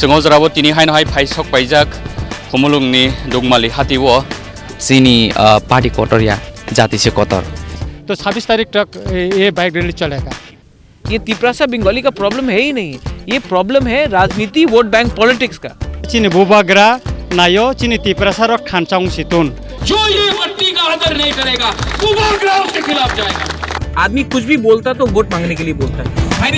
जोंगाव जराबो तिनि हाय नहाय फाइसक पाइजाक हमलुंगनि दुगमाली हातिवो चीनी पार्टी कोटर या जाति से कोतर। तो 26 तारीख तक ये बाइक रैली चलेगा। ये तिपरासा बंगाली का प्रॉब्लम है ही नहीं, ये प्रॉब्लम है राजनीति वोट बैंक पॉलिटिक्स का। चीनी बुबाग्रा नायो चीनी तिपरासा रो खानचांग सितुन जो ये मट्टी का आदर नहीं करेगा बुबाग्रा उसके खिलाफ जाएगा। आदमी कुछ भी बोलता तो वोट मांगने के लिए बोलता है। भाई